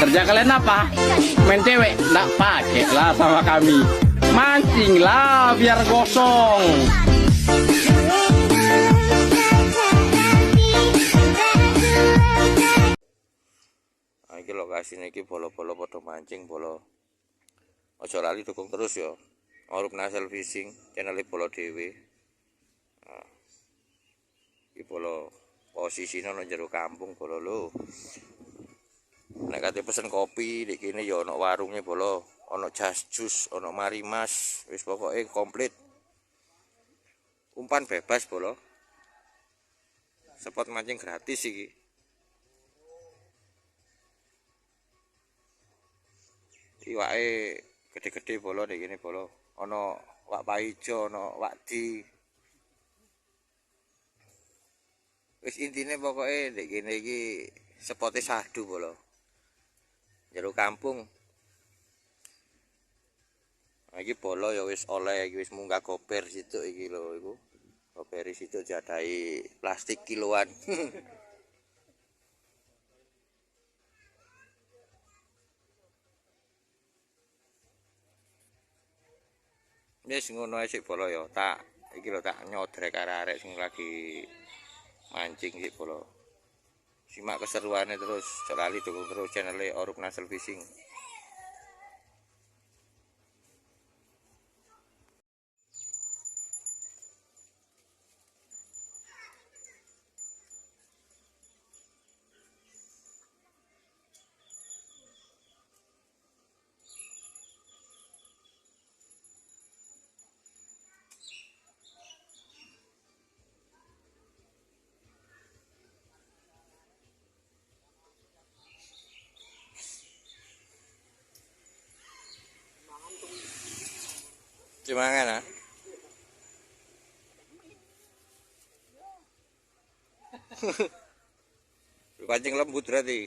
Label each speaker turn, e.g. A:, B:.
A: Kerja kalian apa? Main cewek? Nggak pakai lah sama kami. Mancing lah biar gosong.
B: Nah, ini lokasi ini bolo-bolo podo mancing bolo. Ojo lali dukung terus ya. Orup Nasel Fishing channel bolo dewe. Nah, ini bolo posisinya nang jero kampung bolo lo. Nek kate pesen kopi di kene ya ono warungnya bolo, ono jas jus, ono marimas, wis pokoke komplit. Umpan bebas bolo. Spot mancing gratis iki. Iwake gede-gede bolo nek kene bolo. Ono wak paijo, ono wak di. Wis intine pokoke nek kene iki spote sadu bolo. Jero kampung. Nah, iki bolo ya wis oleh, iki wis munggah gober situ iki lho iku. Gober situ jadahi plastik kiloan. Wis ngono ae sik bolo ya, tak iki lho tak nyodrek arek-arek sing lagi mancing sik bolo. Simak keseruannya terus, selalu dukung terus channel Orup Nasel Fishing. Gimana? Pancing lembut berarti.